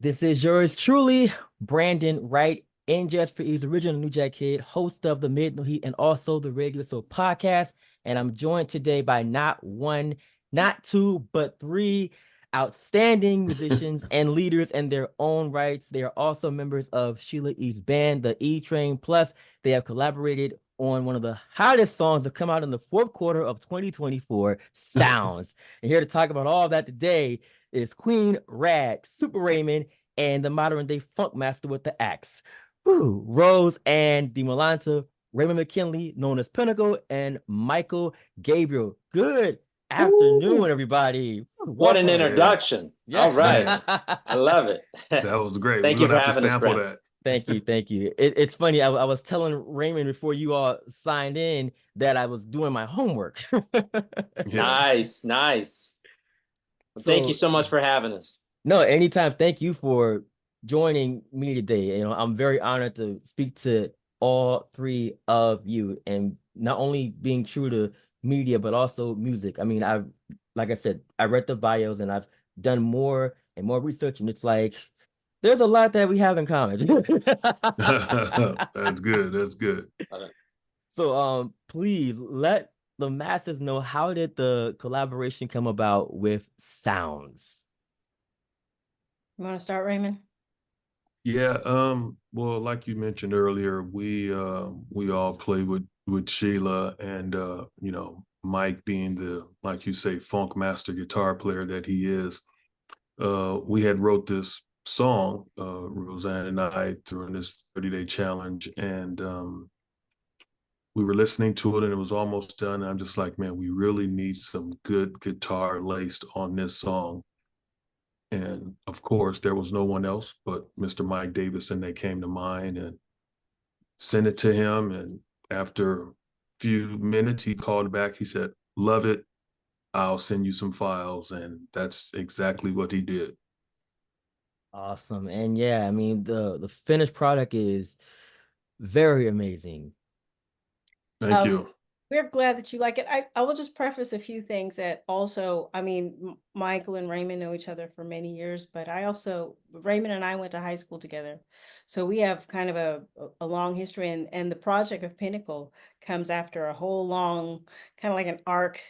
This is yours truly, Brandon Wright, and Just for Ease, original New Jack Kid, host of the Mid No Heat and also the Regular Soul podcast. And I'm joined today by not one, not two, but three outstanding musicians and leaders in their own rights. They are also members of Sheila E's band, the E Train. Plus, they have collaborated on one of the hottest songs that come out in the fourth quarter of 2024, Soundz. And here to talk about all of that today is Queen Rag, Super Raymond, and the modern day funk master with the axe. Woo. Rose and Dimalanta, Raymond McKinley, known as Pynnacol, and Mychael Gabriel. Good Ooh, afternoon, everybody. what an Welcome. introduction. Yeah. All right. I love it. That was great. We're Thank you gonna for have to having us, sample Brent. that. Thank you, thank you. It's funny. I was telling Raymond before you all signed in that I was doing my homework. Yeah. Nice, nice. Well, thank you So so much for having us. no, anytime. Thank you for joining me today. I'm very honored to speak to all three of you and not only being true to media, but also music. I mean, like I said, I read the bios and I've done more and more research, and it's like there's a lot that we have in common. That's good. That's good. So, please let the masses know, how did the collaboration come about with Soundz? You want to start, Raymond? Yeah. Well, like you mentioned earlier, we all play with Sheila and Mike being the, like you say, funk master guitar player that he is. We had wrote this song, Roseanne and I, during this 30-day challenge, and we were listening to it and it was almost done. And I'm just like, man, we really need some good guitar laced on this song. And of course, there was no one else but Mr. Mike Davison that came to mind, and sent it to him. And after a few minutes, he called back. He said, love it. I'll send you some files. And that's exactly what he did. Awesome. And yeah, I mean, the finished product is very amazing. Thank you. We're glad that you like it. I will just preface a few things that also, I mean, Michael and Raymond know each other for many years, but Raymond and I went to high school together. So we have kind of a long history, and the project of Pynnacol comes after a whole long, kind of like an arc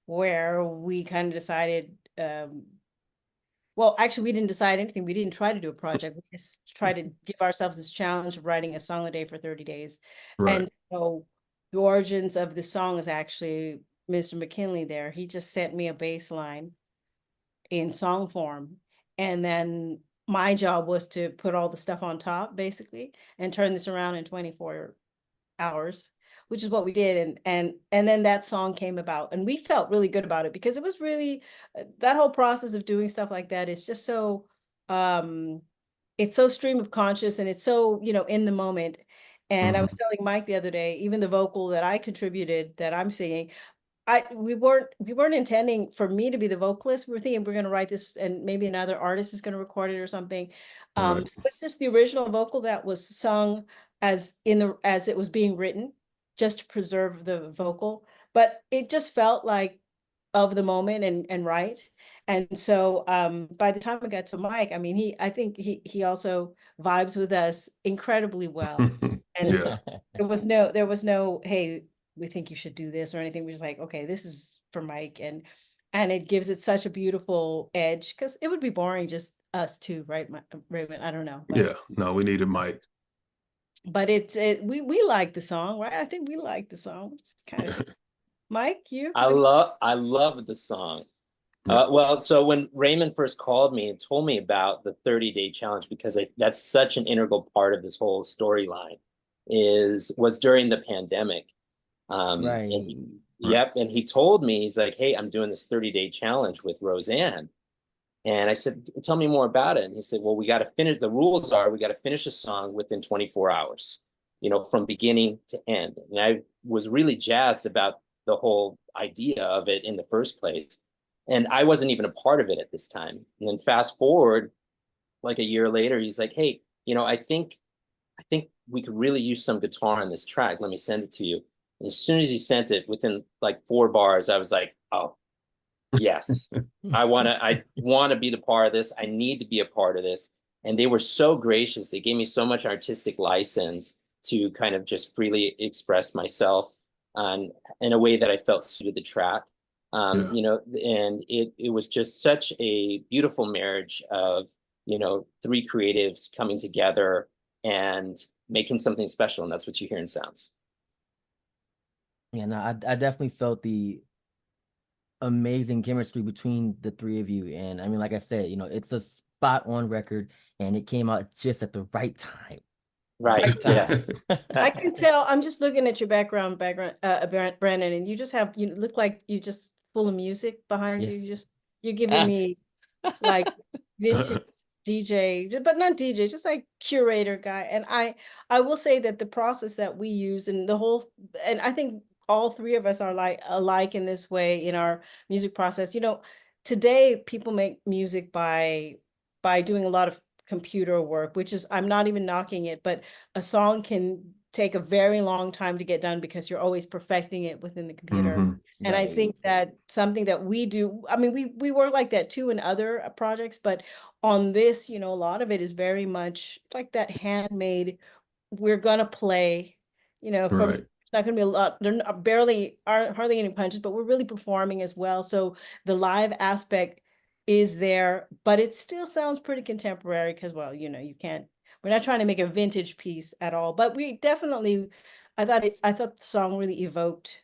where we kind of decided, well, actually, we didn't decide anything. We didn't try to do a project. We just tried to give ourselves this challenge of writing a song a day for 30 days. Right. And so the origins of the song is actually Mr. McKinley there. He just sent me a bass line in song form. And then my job was to put all the stuff on top, basically, and turn this around in 24 hours, which is what we did. And then that song came about, and we felt really good about it because it was really that whole process of doing stuff like that is just so it's so stream of conscious, and it's so, in the moment. And I was telling Mike the other day, even the vocal that I contributed that I'm singing, we weren't intending for me to be the vocalist. We were thinking we're going to write this and maybe another artist is going to record it or something. Right. It's just the original vocal that was sung as it was being written, just to preserve the vocal. But it just felt like of the moment and right. And so by the time I got to Mike, I mean, I think he also vibes with us incredibly well. And Yeah. there was no, hey, we think you should do this or anything. We're just like, okay, this is for Mike. And it gives it such a beautiful edge, because it would be boring just us two, right, Raymond? I don't know. Yeah. No, we needed Mike. But we like the song, right? I think we like the song. It's kind of Mike, you? I love the song. Well, so when Raymond first called me and told me about the 30-day challenge, because that's such an integral part of this whole storyline, was during the pandemic. Right. And he told me, he's like, hey, I'm doing this 30-day challenge with Roseanne. And I said, tell me more about it. And he said, well, we got to finish, the rules are we got to finish a song within 24 hours, from beginning to end. And I was really jazzed about the whole idea of it in the first place. And I wasn't even a part of it at this time. And then fast forward, like a year later, he's like, hey, I think we could really use some guitar on this track. Let me send it to you. And as soon as he sent it, within like 4 bars, I was like, oh, yes, I want to be the part of this. I need to be a part of this. And they were so gracious. They gave me so much artistic license to kind of just freely express myself in a way that I felt suited the track. You know, and it was just such a beautiful marriage of, you know, three creatives coming together and making something special. And that's what you hear in Soundz. Yeah, no, I definitely felt the amazing chemistry between the three of you. And I mean, like I said, you know, it's a spot on record and it came out just at the right time. Right. Yes. I can tell. I'm just looking at your background, Brandon, and you look like you just full of music behind you. Yes. You're giving me like vintage DJ, but not DJ, just like curator guy. And I will say that the process that we use and and I think all three of us are like alike in this way in our music process. You know, today people make music by doing a lot of computer work, which is, I'm not even knocking it, but a song can take a very long time to get done because you're always perfecting it within the computer. And I think that something that we do, I mean, we work like that too in other projects, but on this, you know, a lot of it is very much like that handmade, we're gonna play, you know, from it's not gonna be a lot, there are hardly any punches, but we're really performing as well. So the live aspect is there, but it still sounds pretty contemporary because, well, you know, we're not trying to make a vintage piece at all, but we definitely, I thought the song really evoked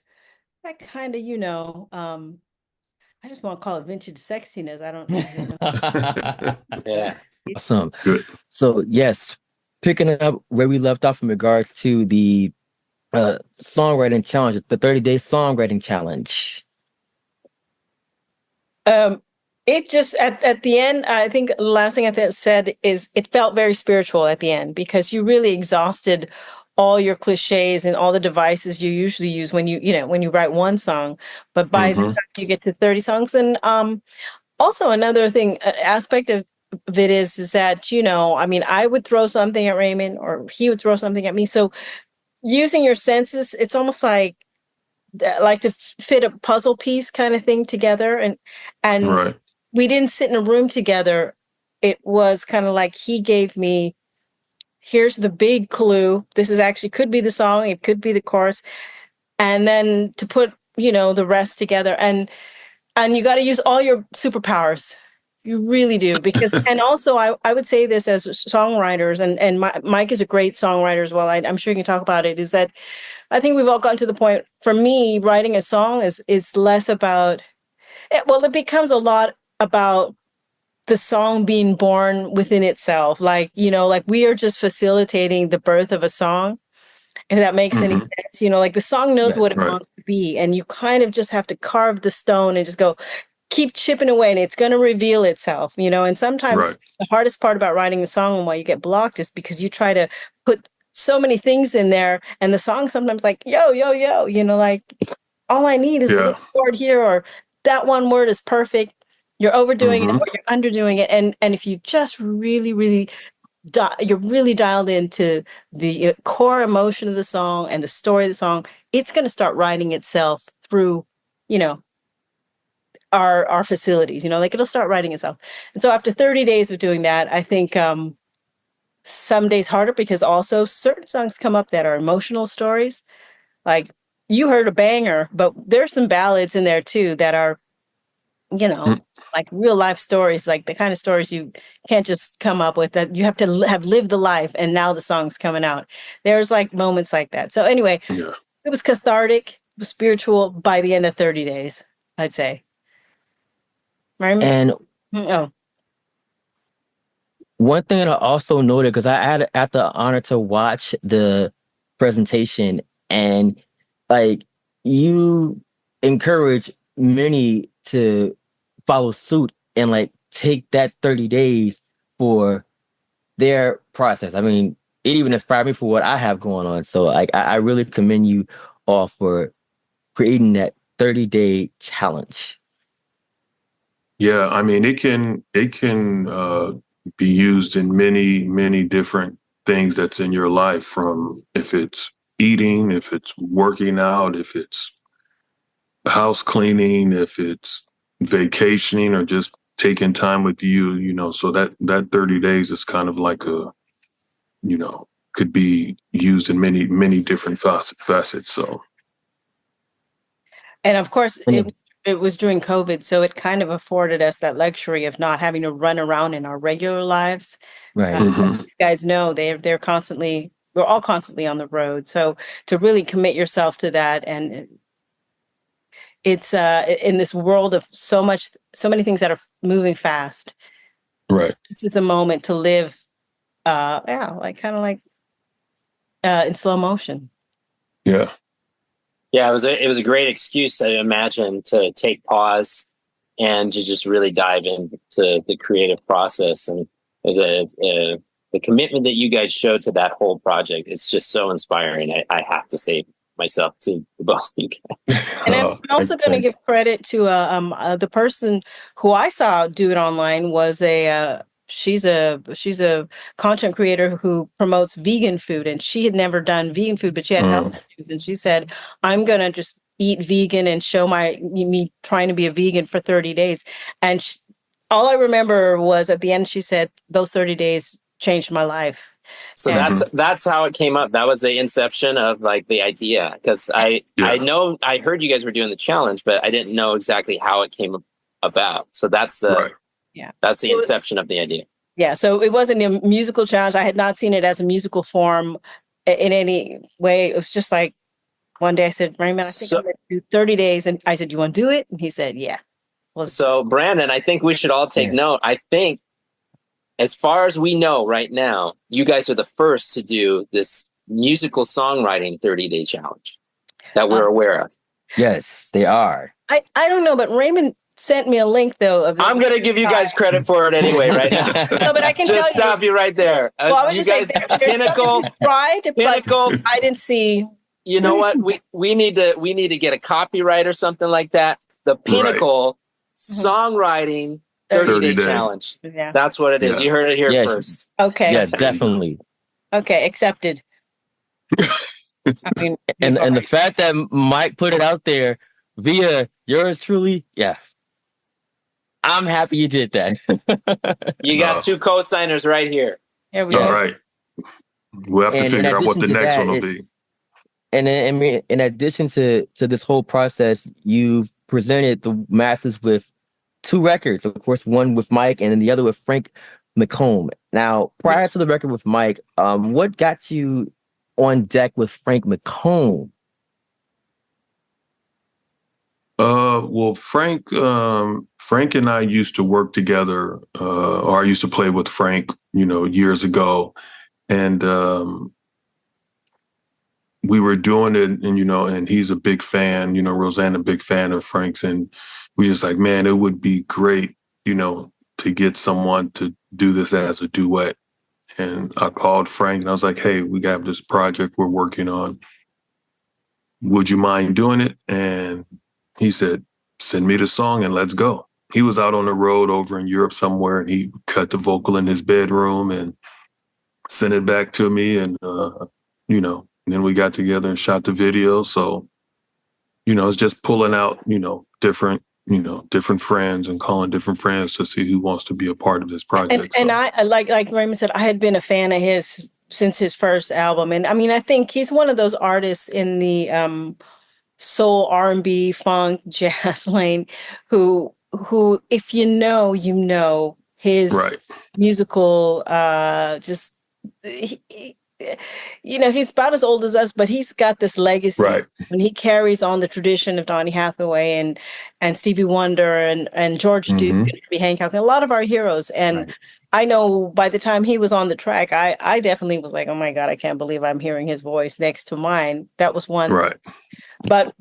that kind of, you know, I just want to call it vintage sexiness. I don't know. Yeah. Awesome. Good. So yes, picking up where we left off in regards to the songwriting challenge, the 30-day songwriting challenge. It just at the end, I think the last thing I said is it felt very spiritual at the end because you really exhausted all your cliches and all the devices you usually use when when you write one song. But by the time you get to 30 songs, and also another thing, aspect of it is that, you know, I mean, I would throw something at Raymond or he would throw something at me. So using your senses, it's almost like to fit a puzzle piece kind of thing together. And we didn't sit in a room together. It was kind of like he gave me, here's the big clue. This is actually could be the song. It could be the chorus. And then to put, you know, the rest together. And you got to use all your superpowers. You really do. Because, and also I would say this as songwriters, and Mike is a great songwriter as well. I'm sure you can talk about it, is that I think we've all gotten to the point, for me, writing a song is less about, well, it becomes a lot about the song being born within itself. Like, you know, like we are just facilitating the birth of a song, if that makes any sense. You know, like the song knows what it wants to be, and you kind of just have to carve the stone and just go, keep chipping away, and it's going to reveal itself, you know. And sometimes the hardest part about writing a song and why you get blocked is because you try to put so many things in there, and the song sometimes like, yo, you know, like all I need is a little word here, or that one word is perfect. You're overdoing it or you're underdoing it. And if you just really, you're really dialed into the core emotion of the song and the story of the song, it's going to start writing itself through, you know, our facilities, you know, like it'll start writing itself. And so after 30 days of doing that, I think some days harder because also certain songs come up that are emotional stories. Like you heard a banger, but there's some ballads in there too that are, you know, like real life stories, like the kind of stories you can't just come up with, that you have to have lived the life and now the song's coming out. There's like moments like that. So anyway, it was cathartic, it was spiritual by the end of 30 days, I'd say. Right? And one thing that I also noted, because I had the honor to watch the presentation, and like you encourage many to follow suit and like take that 30 days for their process. I mean, it even inspired me for what I have going on. So like I really commend you all for creating that 30-day challenge. Yeah, I mean, it can be used in many different things that's in your life, from if it's eating, if it's working out, if it's house cleaning, if it's vacationing, or just taking time with you, you know, so that 30 days is kind of like a, you know, could be used in many different facets. So, And of course, it was during COVID, so it kind of afforded us that luxury of not having to run around in our regular lives. Right. These guys know we're all constantly on the road. So to really commit yourself to that, and it's in this world of so many things that are moving fast. right. This is a moment to live, like kind of like in slow motion. Yeah. Yeah, it was a great excuse, I imagine, to take pause and to just really dive into the creative process. And there's the commitment that you guys showed to that whole project. It's just so inspiring. I have to say myself to both of you guys. And I'm also going to give credit to the person who I saw do it online was she's a content creator who promotes vegan food, and she had never done vegan food, but she had health issues, and she said, I'm gonna just eat vegan and show me trying to be a vegan for 30 days. And all I remember was at the end, she said, those 30 days changed my life. So that's how it came up. That was the inception of like the idea, because I know I heard you guys were doing the challenge, but I didn't know exactly how it came about. So that's the that's the inception of the idea. Yeah. So it wasn't a musical challenge. I had not seen it as a musical form in any way. It was just like one day I said, Raymond, I think I'm going to do 30 days. And I said, you want to do it? And he said, yeah. Well, so Brandon, I think we should all take note. I think as far as we know right now, you guys are the first to do this musical songwriting 30-day challenge that we're aware of. Yes, they are. I don't know, but Raymond sent me a link though. I'm going to give you guys credit for it anyway right now. No, but I can just tell stop you right there. Well, you guys, Pynnacol, but I didn't see. You know what? We need to get a copyright or something like that. The Pynnacol songwriting 30-day challenge. Yeah. That's what it is. You heard it here first. Okay. Yes, definitely. Okay, accepted. I mean, and the fact that Mike put it out there via yours truly, I'm happy you did that. You got two co-signers right here. Here we go. All right. We'll have to figure out what the next one will be. And then, in addition to this whole process, you've presented the masses with 2 records. Of course, one with Mike and then the other with Frank McComb. Now, prior to the record with Mike, what got you on deck with Frank McComb? Well, Frank and I used to work together, or I used to play with Frank, you know, years ago. And we were doing it, and, you know, and he's a big fan, you know, Roseanne, a big fan of Frank's. And we just like, man, it would be great, you know, to get someone to do this as a duet. And I called Frank and I was like, hey, we got this project we're working on. Would you mind doing it? And he said, send me the song and let's go. He was out on the road over in Europe somewhere, and he cut the vocal in his bedroom and sent it back to me. And, you know, and then we got together and shot the video. So, you know, it's just pulling out, you know, different friends and calling different friends to see who wants to be a part of this project. And I like Raymond said, I had been a fan of his since his first album. And I mean, I think he's one of those artists in the soul, R&B, funk, jazz lane who if you know his musical you know, he's about as old as us, but he's got this legacy, and he carries on the tradition of Donny Hathaway and Stevie Wonder and George Duke and Herbie Hancock, and a lot of our heroes. And I know by the time he was on the track, I definitely was like, oh my God, I can't believe I'm hearing his voice next to mine. That was one. But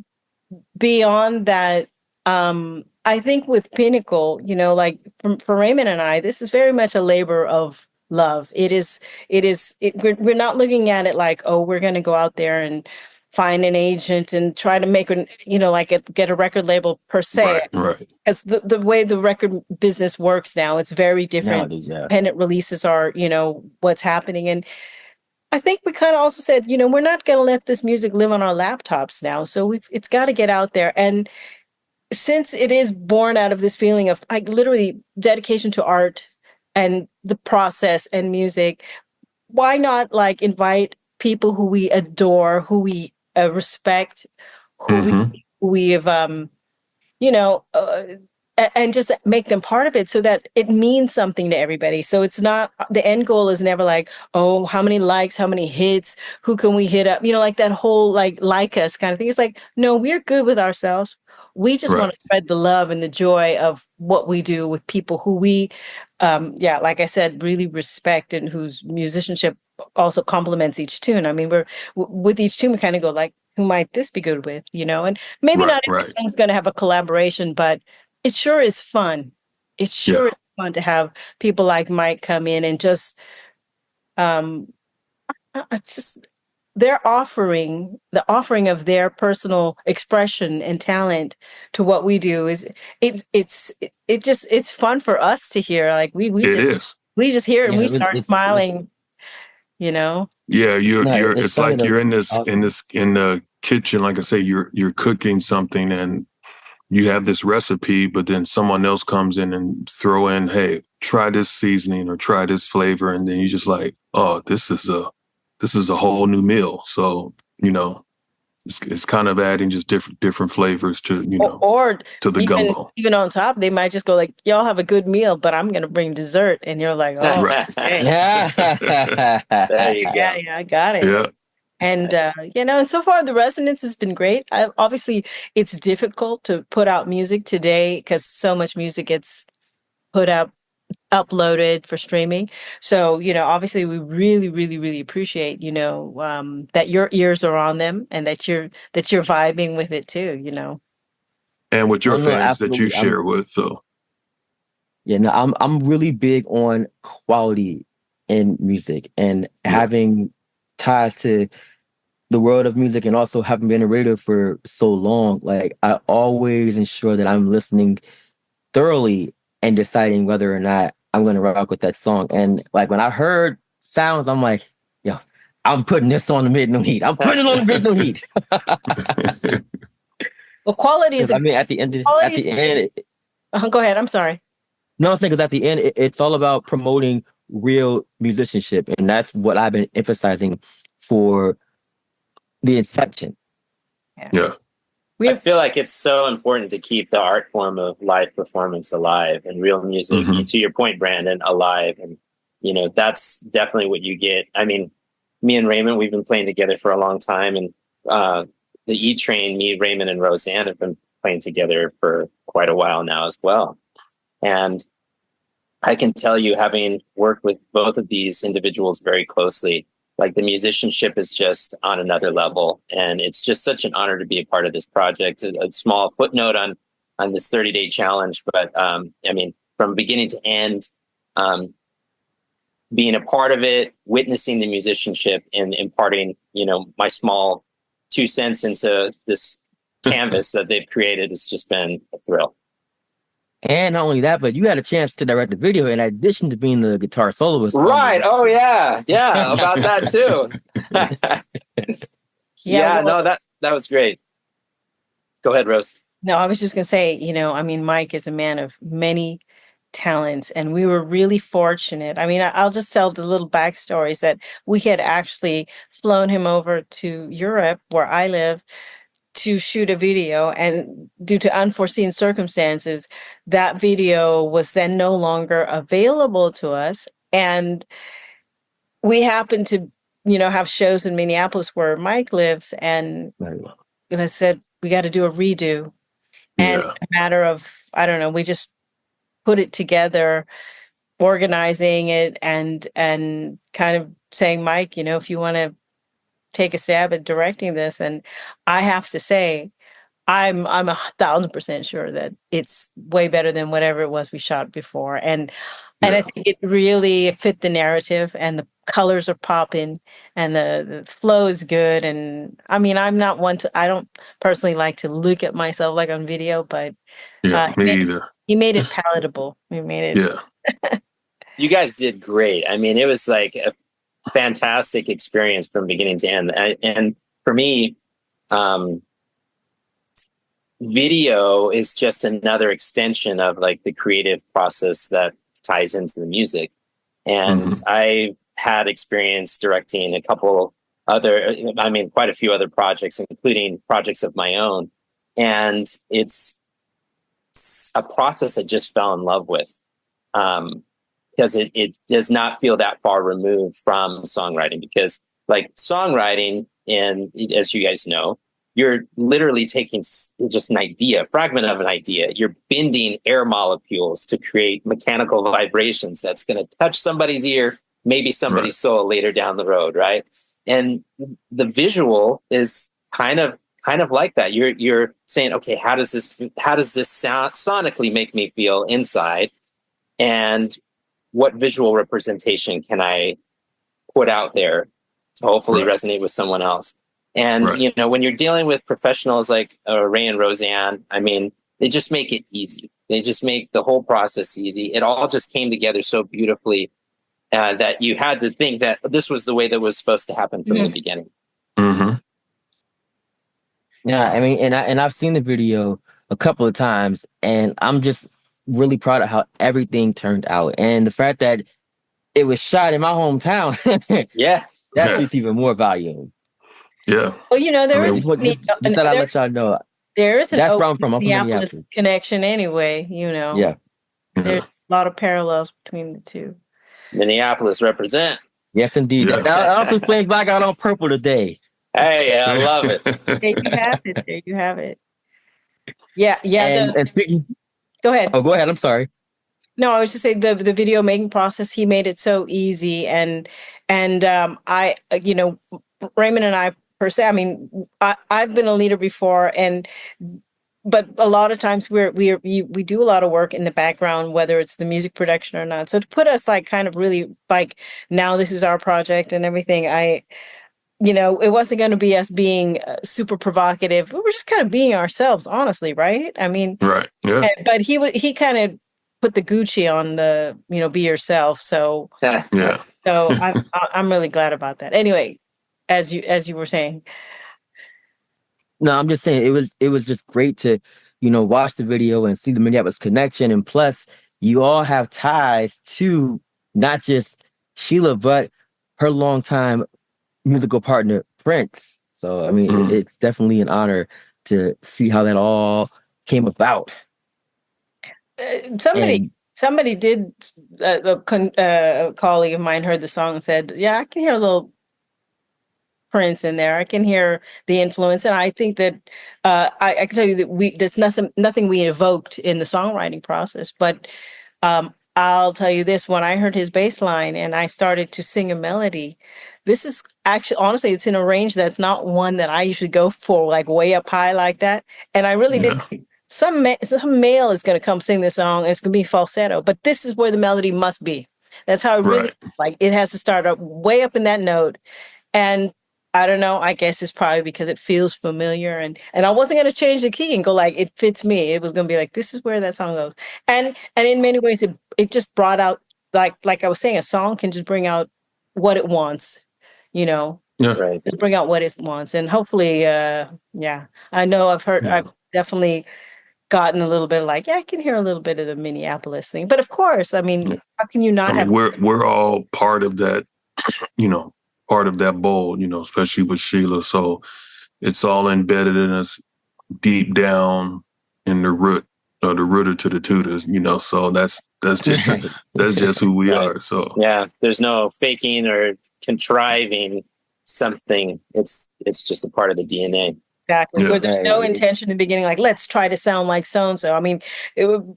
beyond that, I think with Pynnacol, you know, like for Raymond and I, this is very much a labor of love. We're not looking at it like, oh, we're going to go out there and find an agent and try to make get a record label per se. As the way the record business works now, it's very different. Independent releases are, you know, what's happening. And I think we kind of also said, you know, we're not going to let this music live on our laptops now. So it's got to get out there. And since it is born out of this feeling of like literally dedication to art and the process and music, why not like invite people who we adore, who we respect, who Mm-hmm. we have you know, and just make them part of it so that it means something to everybody. So it's not, the end goal is never like, oh, how many likes, how many hits, who can we hit up? You know, like that whole like us kind of thing. It's like, no, we're good with ourselves. We just want Right. to spread the love and the joy of what we do with people who we, yeah, like I said, really respect and whose musicianship also complements each tune. I mean, with each tune, we kind of go like, who might this be good with, you know? And maybe Right. not every Right. song's going to have a collaboration, but it sure is fun. It Yeah. sure is fun to have people like Mike come in and just, um, it's just the offering of their personal expression and talent to what we do is it's fun for us to hear. Like It is. we just hear it and Yeah, we start it's smiling, you know? Yeah, no, you're it's it's something like that's you're in this awesome. in the kitchen, like I say, you're cooking something and you have this recipe, but then someone else comes in and throw in, hey, try this seasoning or try this flavor, and then you just like, oh, this is a whole new meal. So, it's kind of adding just different flavors to, Or to the gumbo. even on top, they might just go like, "Y'all have a good meal, but I'm gonna bring dessert," and you're like, "Oh, Right. okay, There you yeah, go. yeah, I got it." Yeah. And you know, and so far the resonance has been great. Obviously, it's difficult to put out music today because so much music gets put up, uploaded for streaming. So, you know, obviously, we really, really, really appreciate, you know, that your ears are on them and that you're vibing with it too. You know. And with Oh your no, fans that you absolutely. share with. So, Yeah, no, I'm really big on quality in music and yeah. having ties to the world of music and also having been a radio for so long. Like I always ensure that I'm listening thoroughly and deciding whether or not I'm gonna rock with that song. And like when I heard Soundz, I'm like, yo, I'm putting this on the Midnight Heat. I'm putting it on the Midnight Heat. Well, quality is Because a I mean, quality at is. the end, Go ahead. I'm sorry. no, I'm saying because at the end, it's all about promoting real musicianship, and that's what I've been emphasizing for the inception. Yeah. I feel like it's so important to keep the art form of live performance alive and real music. Mm-hmm. To your point, Brandon, alive. And, that's definitely what you get. I mean, me and Raymond, we've been playing together for a long time. And the E Train, me, Raymond, and Roseanne have been playing together for quite a while now as well. And I can tell you, having worked with both of these individuals very closely, like the musicianship is just on another level, and it's just such an honor to be a part of this project. A small footnote on this 30-day challenge, but I mean, from beginning to end, being a part of it, witnessing the musicianship, and imparting, my small 2 cents into this canvas that they've created has just been a thrill. And not only that, but you had a chance to direct the video in addition to being the guitar soloist. Right. Oh yeah. Yeah. About that too. Yeah. Well, No, that was great. Go ahead, Rose. no, I was just gonna say, you know, I mean, Mike is a man of many talents, and we were really fortunate. I mean, I'll just tell the little backstories that we had actually flown him over to Europe, where I live, to shoot a video, and due to unforeseen circumstances, that video was then no longer available to us. And we happened to, you know, have shows in Minneapolis where Mike lives, and I said, we got to do a redo. And Yeah. a matter of, I don't know, we just put it together, organizing it and kind of saying, Mike, you know, if you want to take a stab at directing this. And I have to say, I'm 1,000% sure that it's way better than whatever it was we shot before. And I Yeah. think it really fit the narrative, and the colors are popping, and the flow is good. And I mean, I don't personally like to look at myself like on video, but Yeah. he Me either. made it palatable. He made it. Yeah. You guys did great. I mean, it was like a fantastic experience from beginning to end. And for me, video is just another extension of like the creative process that ties into the music. And I had experience directing quite a few other projects, including projects of my own. And it's a process I just fell in love with, because it does not feel that far removed from songwriting, because like songwriting, and as you guys know, you're literally taking just an idea, a fragment of an idea. You're bending air molecules to create mechanical vibrations that's going to touch somebody's ear, maybe somebody's soul later down the road, right? And the visual is kind of like that. You're saying, okay, how does this sound sonically make me feel inside, and what visual representation can I put out there to hopefully resonate with someone else? And, you know, when you're dealing with professionals like Ray and Roseanne, I mean, they just make it easy. They just make the whole process easy. It all just came together so beautifully that you had to think that this was the way that was supposed to happen from the beginning. Yeah, I mean, and I've seen the video a couple of times, and I'm just really proud of how everything turned out. And the fact that it was shot in my hometown, that speaks even more volume. Yeah. Well, you know, there is just that I let y'all know. There is an that's where I'm from. I'm from Minneapolis connection anyway, you know. Yeah. There's a lot of parallels between the two. Minneapolis represent. Yes, indeed. Yeah. I also played Black Out on Purple today. Hey, I love it. There you have it. There you have it. Yeah, yeah. And speaking, go ahead. Oh, go ahead. I'm sorry. No, I was just saying the video making process. He made it so easy, and I, you know, Raymond and I per se. I mean, I've been a leader before, but a lot of times we do a lot of work in the background, whether it's the music production or not. So to put us like kind of really like, now this is our project and everything, you know, it wasn't going to be us being super provocative. We were just kind of being ourselves, honestly, right? I mean, right, yeah. But he kind of put the Gucci on the, you know, be yourself. So yeah. So I'm really glad about that. Anyway, as you were saying. No, I'm just saying it was just great to, you know, watch the video and see the Minneapolis connection, and plus you all have ties to not just Sheila but her longtime musical partner Prince. So I mean, it's definitely an honor to see how that all came about. Somebody did, a colleague of mine heard the song and said, yeah, I can hear a little Prince in there. I can hear the influence. And I think that I can tell you that there's nothing we evoked in the songwriting process, but I'll tell you this, when I heard his bass line and I started to sing a melody, this is actually, honestly, it's in a range that's not one that I usually go for, like way up high like that. And I really did. Some male is going to come sing this song and it's going to be falsetto, but this is where the melody must be. That's how it really, like, it has to start up way up in that note. And I don't know, I guess it's probably because it feels familiar, and I wasn't going to change the key and go like, it fits me. It was going to be like, this is where that song goes. And in many ways, it just brought out, like I was saying, a song can just bring out what it wants, you know, bring out what it wants. And hopefully, I know I've definitely gotten a little bit like, I can hear a little bit of the Minneapolis thing. But of course, I mean, how can you not have? We're all part of that, you know, part of that bowl, you know, especially with Sheila. So it's all embedded in us deep down in the root, or the rooter to the tutors, you know. So that's just that's just who we are. So yeah, there's no faking or contriving something. It's just a part of the DNA. Exactly. Where there's no intention in the beginning, like, let's try to sound like so-and-so. I mean,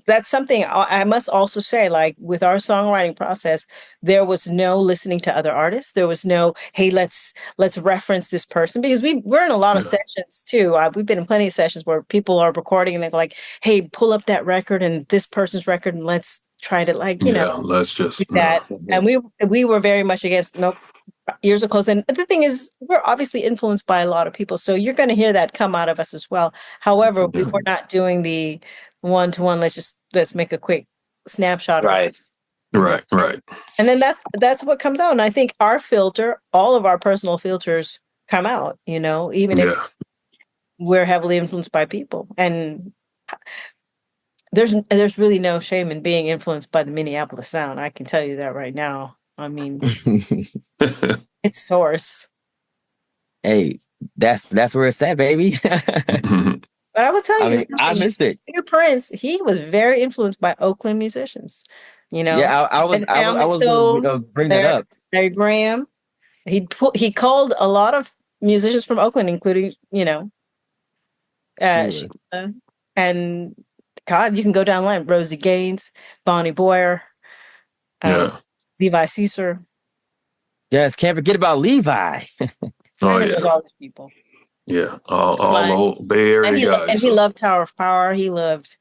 that's something I must also say, like with our songwriting process, there was no listening to other artists. There was no, hey, let's reference this person, because we're in a lot of sessions too. We've been in plenty of sessions where people are recording and they're like, hey, pull up that record and this person's record and let's try to, like, you know, let's just do that. And we were very much against, nope. Ears are closed. And the thing is, we're obviously influenced by a lot of people, so you're going to hear that come out of us as well. However, we're not doing the one-to-one. Let's make a quick snapshot. Right. And then that's what comes out. And I think our filter, all of our personal filters, come out. You know, even if we're heavily influenced by people, and there's really no shame in being influenced by the Minneapolis sound. I can tell you that right now. I mean, it's source. Hey, that's where it's at, baby. But I will tell I you mean, I something. missed it. Peter Prince, he was very influenced by Oakland musicians. You know, Yeah, and I Family was gonna Stone, bring that up. Larry Graham. He called a lot of musicians from Oakland, including Sheila. Sheila, and God, you can go down the line. Rosie Gaines, Bonnie Boyer, Yeah. Levi Caesar. Yes, can't forget about Levi. Oh It was yeah. all these people. Yeah. All That's why, the old Bay Area guys. and he loved Tower of Power. He loved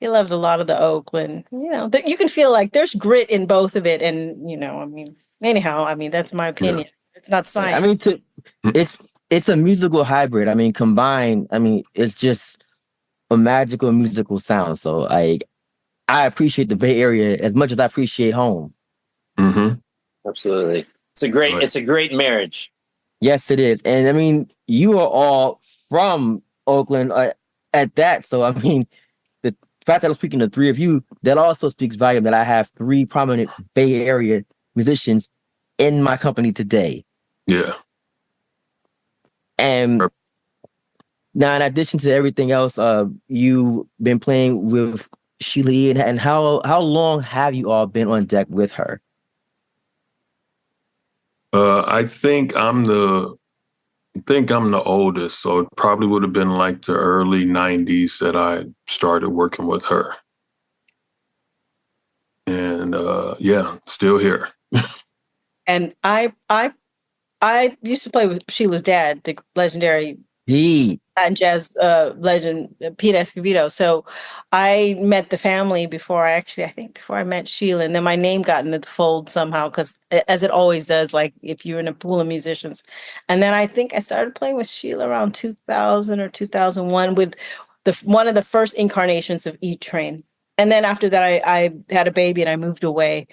a lot of the Oakland. You know, you can feel like there's grit in both of it, and I mean, anyhow, I mean that's my opinion. It's not I science. mean, it's a musical hybrid. I mean, combined. I mean, it's just a magical musical sound. So I appreciate the Bay Area as much as I appreciate home. Mm-hmm. Absolutely. It's a great marriage. Yes, it is. And I mean, you are all from Oakland at that. So I mean, the fact that I'm speaking to three of you, that also speaks volume that I have three prominent Bay Area musicians in my company today. Yeah. And now, in addition to everything else, you've been playing with Sheila, and how long have you all been on deck with her? I think I'm the oldest, so it probably would have been like the early 90s that I started working with her. And yeah, still here. And I used to play with Sheila's dad, the legendary Latin jazz legend Pete Escovedo. So I met the family before I met Sheila, and then my name got into the fold somehow, because as it always does, like if you're in a pool of musicians. And then I think I started playing with Sheila around 2000 or 2001 with one of the first incarnations of E Train. And then after that, I had a baby and I moved away.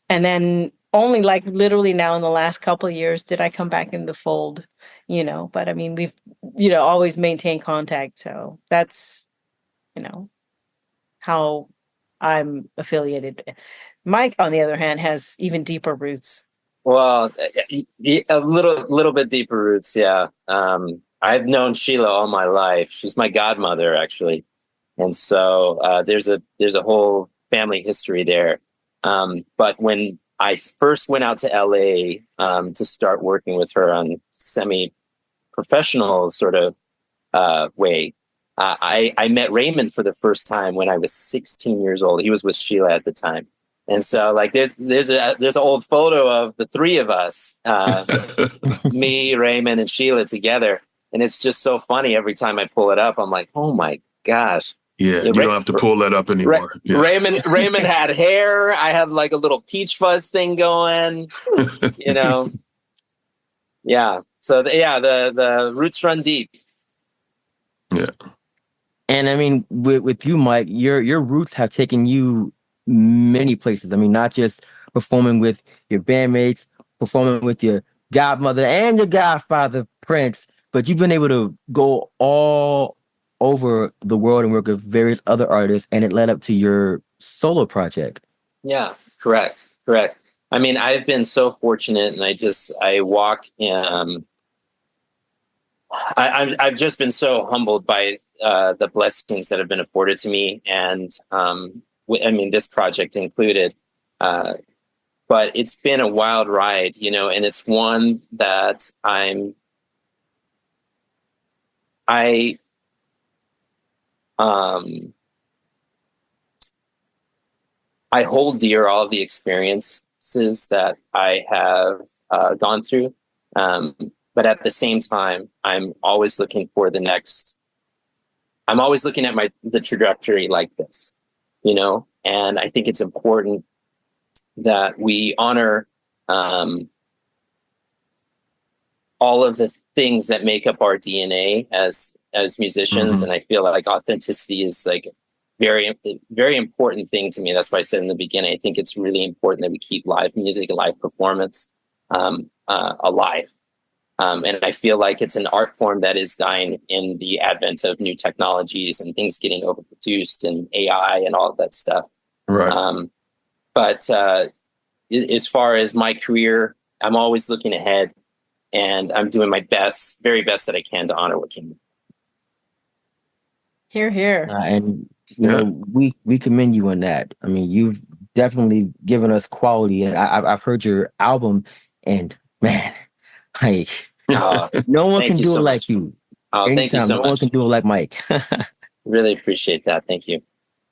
And then only like literally now in the last couple of years did I come back in the fold, but I mean, we've, always maintained contact. So that's, how I'm affiliated. Mike, on the other hand, has even deeper roots. Well, a little bit deeper roots. Yeah. I've known Sheila all my life. She's my godmother, actually. And so there's a whole family history there. But when I first went out to LA to start working with her on semi-professional sort of way, I met Raymond for the first time when I was 16 years old. He was with Sheila at the time. And so like there's an old photo of the three of us, me, Raymond, and Sheila together. And it's just so funny every time I pull it up. I'm like, oh my gosh. Yeah, you don't have to pull that up anymore. Yeah. Raymond had hair. I had like a little peach fuzz thing going, Yeah. So the roots run deep. Yeah. And I mean, with you, Mike, your roots have taken you many places. I mean, not just performing with your bandmates, performing with your godmother and your godfather, Prince, but you've been able to go all over the world and work with various other artists, and it led up to your solo project. Yeah, correct. I mean, I've been so fortunate, and I walk in. I've just been so humbled by the blessings that have been afforded to me, and I mean, this project included. But it's been a wild ride, and it's one that I hold dear all of the experiences that I have gone through. But at the same time, I'm always looking for the next. I'm always looking at the trajectory like this, and I think it's important that we honor all of the things that make up our DNA as musicians. Mm-hmm. And I feel like authenticity is like very, very important thing to me. That's why I said in the beginning, I think it's really important that we keep live music, live performance alive. And I feel like it's an art form that is dying in the advent of new technologies and things getting overproduced and AI and all of that stuff. Right. But as far as my career, I'm always looking ahead, and I'm doing my best, very best that I can to honor what came. Hear, hear. And you know, we commend you on that. I mean, you've definitely given us quality, and I've heard your album, and man, like no one can you do so it like much. you. Oh, thank you Anytime, so no one much. can do it like Mike. Really appreciate that. Thank you.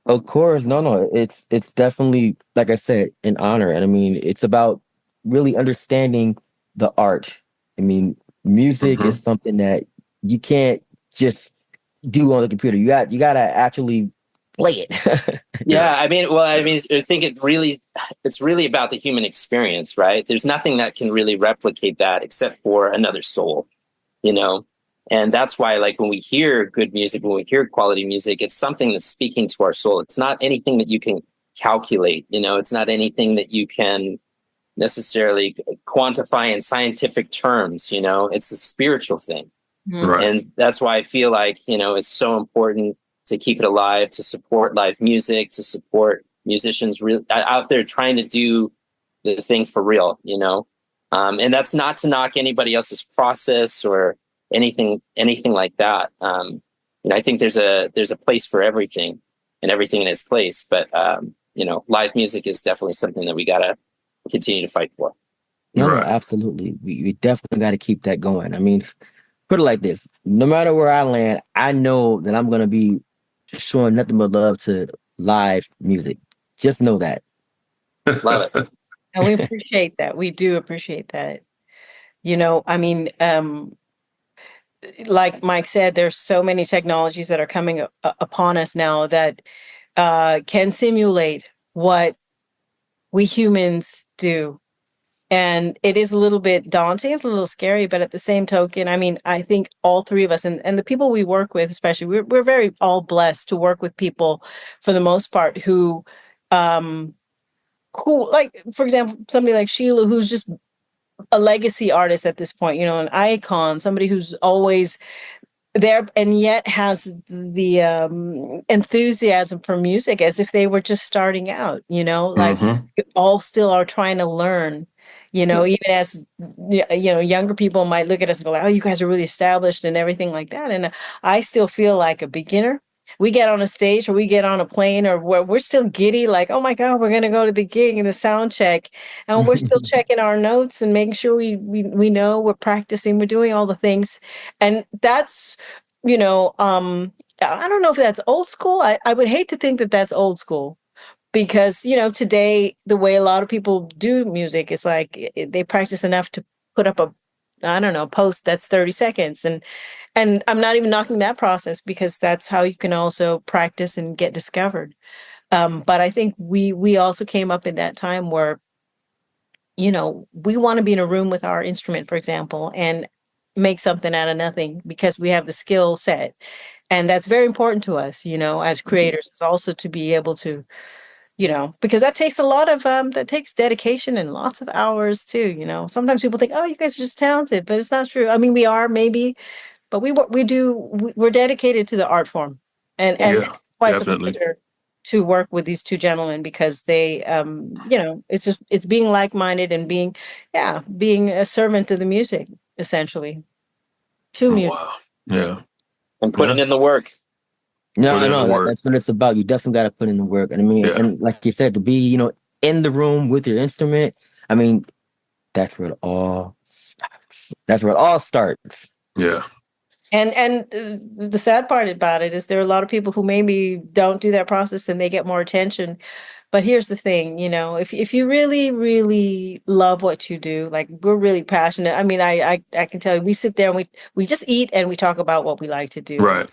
Of course, no, it's definitely, like I said, an honor, and I mean, it's about really understanding the art. I mean, music is something that you can't just do on the computer. You gotta actually play it. Yeah, I mean, I think it's really about the human experience, right? There's nothing that can really replicate that except for another soul, you know? And that's why, like, when we hear good music, when we hear quality music, it's something that's speaking to our soul. It's not anything that you can calculate, you know? It's not anything that you can necessarily quantify in scientific terms, you know? It's a spiritual thing. Right. And that's why I feel like, you know, it's so important to keep it alive, to support live music, to support musicians out there trying to do the thing for real, you know. And that's not to knock anybody else's process or anything like that. You know, I think there's a place for everything and everything in its place. But you know, live music is definitely something that we gotta continue to fight for. No, absolutely. We definitely got to keep that going. I mean, put it like this: no matter where I land, I know that I'm gonna be showing nothing but love to live music. Just know that. Love it. And we appreciate that. We do appreciate that. You know, I mean, like Mike said, there's so many technologies that are coming upon us now that can simulate what we humans do. And it is a little bit daunting, it's a little scary, but at the same token, I mean, I think all three of us and the people we work with, especially, we're very all blessed to work with people for the most part who like, for example, somebody like Sheila, who's just a legacy artist at this point, you know, an icon, somebody who's always there and yet has the enthusiasm for music as if they were just starting out, you know, like all still are trying to learn, you know, even as you know, younger people might look at us and go, oh, you guys are really established and everything like that. And I still feel like a beginner. We get on a stage or we get on a plane or where we're still giddy, like, oh my God, we're going to go to the gig and the sound check. And we're still checking our notes and making sure we know we're practicing, we're doing all the things. And that's, you know, I don't know if that's old school. I would hate to think that that's old school because, you know, today, the way a lot of people do music is like they practice enough to put up I don't know, post that's 30 seconds. And I'm not even knocking that process because that's how you can also practice and get discovered. But I think we also came up in that time where, you know, we want to be in a room with our instrument, for example, and make something out of nothing because we have the skill set. And that's very important to us, you know, as creators, is also to be able to, you know, because that takes a lot of that takes dedication and lots of hours too, you know. Sometimes people think, oh, you guys are just talented, but it's not true. I mean, we are maybe, but we're dedicated to the art form. And that's why it's a pleasure to work with these two gentlemen because they you know, it's being like-minded and being a servant to the music, essentially. To music. Wow. Yeah. And putting in the work. No, that's what it's about. You definitely got to put in the work. And I mean, and like you said, to be, you know, in the room with your instrument, I mean, that's where it all starts. That's where it all starts. Yeah. And the sad part about it is there are a lot of people who maybe don't do that process and they get more attention. But here's the thing, you know, if you really, really love what you do, like we're really passionate. I mean, I can tell you, we sit there and we just eat and we talk about what we like to do. Right.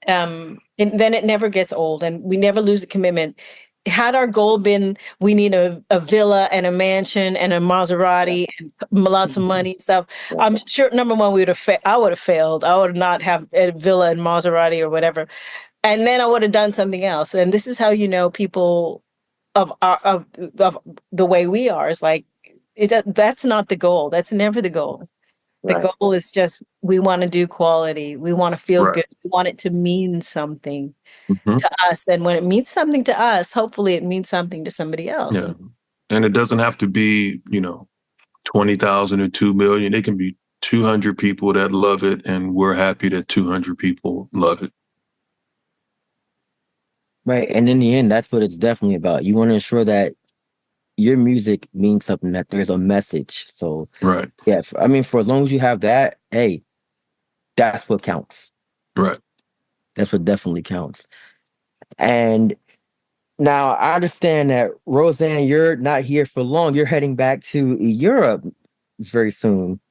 And then it never gets old and we never lose a commitment. Had our goal been we need a villa and a mansion and a Maserati and lots of money and stuff, I'm sure number one I would have failed. I would not have a villa and Maserati or whatever, and then I would have done something else. And this is how you know people of the way we are is like that's not the goal. That's never the goal. The Right. goal is just, we want to do quality. We want to feel Right. good. We want it to mean something Mhm. to us. And when it means something to us, hopefully it means something to somebody else. Yeah. And it doesn't have to be, 20,000 or 2 million. It can be 200 people that love it, and we're happy that 200 people love it. Right. And in the end, that's what it's definitely about. You want to ensure that your music means something, that there's a message. So Right. yeah, I mean, for as long as you have that, hey, that's what counts. Right. That's what definitely counts. And now I understand that, Roseanne, you're not here for long. You're heading back to Europe very soon.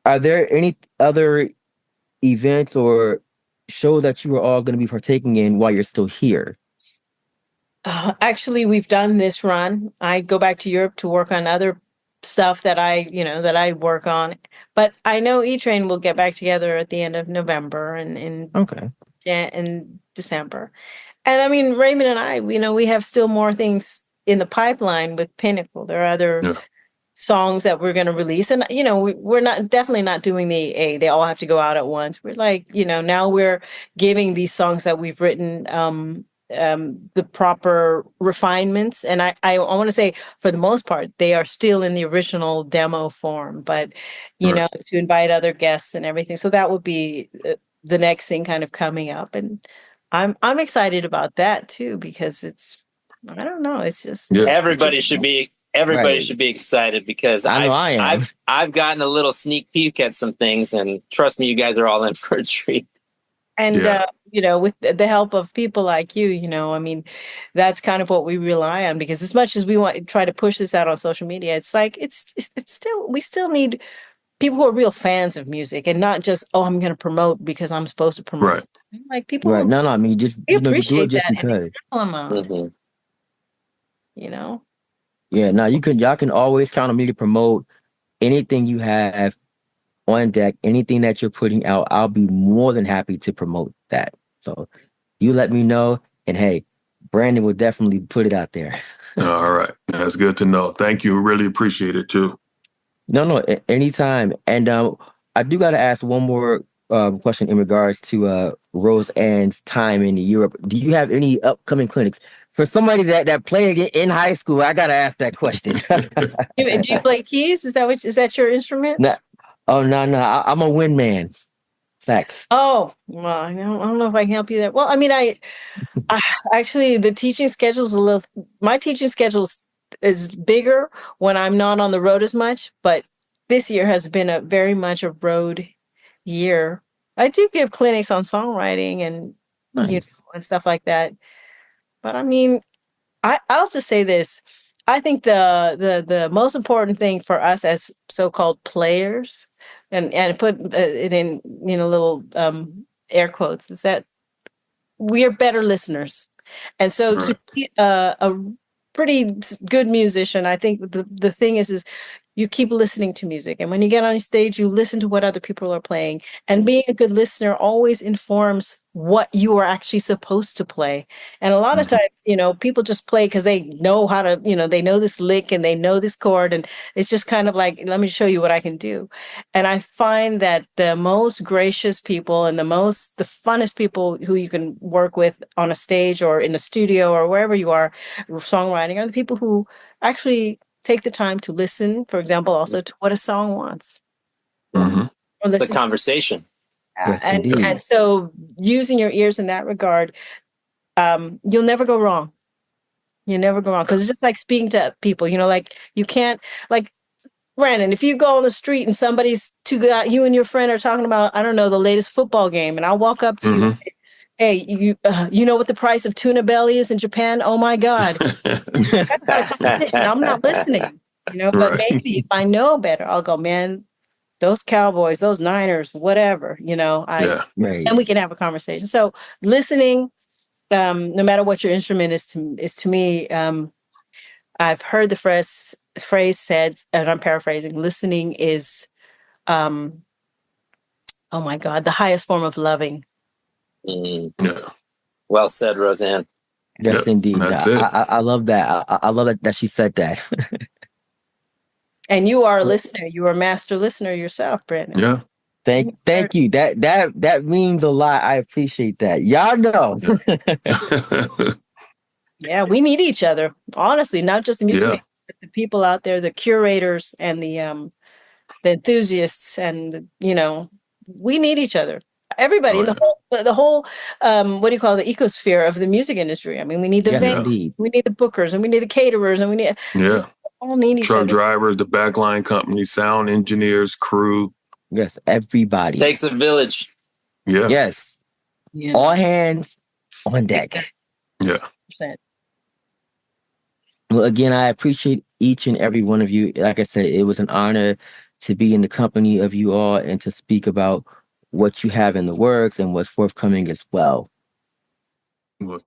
Are there any other events or shows that you are all going to be partaking in while you're still here? Actually, we've done this run. I go back to Europe to work on other stuff that I work on. But I know E-Train will get back together at the end of November and Okay. in December. And I mean, Raymond and I, we have still more things in the pipeline with Pynnacol. There are other songs that we're going to release. And, we're definitely not doing they all have to go out at once. We're like, now we're giving these songs that we've written, the proper refinements. And I want to say, for the most part, they are still in the original demo form, but, to invite other guests and everything. So that would be the next thing kind of coming up. And I'm excited about that too, because I don't know, it's just Everybody should be excited, because I know I am. I've gotten a little sneak peek at some things, and trust me, you guys are all in for a treat. And with the help of people like you, I mean, that's kind of what we rely on, because as much as we want to try to push this out on social media, it's like it's still, we still need people who are real fans of music, and not just, oh, I'm going to promote because I'm supposed to promote. Right. Like people, Right. No, I mean, you just we you do appreciate it just that in because. incredible amount. Mhm. Yeah, no, y'all can always count on me to promote anything you have on deck, anything that you're putting out. I'll be more than happy to promote that. So you let me know, and hey, Brandon will definitely put it out there. All right. That's good to know. Thank you. Really appreciate it too. No, anytime. And I do got to ask one more question in regards to Roseanne's time in Europe. Do you have any upcoming clinics? For somebody that played it in high school, I got to ask that question. Do you play keys? Is that your instrument? No. Oh, no. I'm a wind man. Sax. Oh, well, I don't know if I can help you there. Well, I mean, I actually, the teaching schedule's my teaching schedule's is bigger when I'm not on the road as much, but this year has been a very much a road year. I do give clinics on songwriting and Nice. and stuff like that. But I mean, I'll just say this. I think the most important thing for us as so-called players, and put it in little air quotes, is that we are better listeners. And so to be a pretty good musician, I think the thing is you keep listening to music. And when you get on stage, you listen to what other people are playing. And being a good listener always informs what you are actually supposed to play. And a lot of times, people just play because they know how to, they know this lick and they know this chord. And it's just kind of like, let me show you what I can do. And I find that the most gracious people and the funnest people who you can work with on a stage or in a studio or wherever you are, songwriting, are the people who actually take the time to listen, for example, also to what a song wants. Mm-hmm. It's a conversation. Yes, and indeed. so using your ears in that regard, you'll never go wrong. You never go wrong, because it's just like speaking to people. Like you can't, like, Brandon, if you go on the street and you and your friend are talking about, I don't know, the latest football game, and I'll walk up to you, hey, you know what the price of tuna belly is in Japan? Oh my God. That's not a competition. I'm not listening, but maybe if I know better, I'll go, man, those Cowboys, those Niners, whatever, Right. and we can have a conversation. So listening, no matter what your instrument is to me, I've heard the phrase said, and I'm paraphrasing, listening is, oh my God, the highest form of loving. Yeah. Well said, Roseanne. Yes, indeed. That's it. I love that. I love that she said that. And you are a listener. You are a master listener yourself, Brandon. Yeah. Thank you. That means a lot. I appreciate that. Y'all know. Yeah, we need each other. Honestly, not just the music makers, but the people out there, the curators and the enthusiasts, and we need each other. Everybody in the whole what do you call it, the ecosphere of the music industry. I mean, we need the venues, we need the bookers, and we need the caterers, and we all need each truck other. drivers, the backline company, sound engineers, crew. Yes, everybody. Takes a village. Yeah. Yes. Yeah. All hands on deck. Yeah. Well, again, I appreciate each and every one of you. Like I said, it was an honor to be in the company of you all and to speak about what you have in the works and what's forthcoming as well. Well,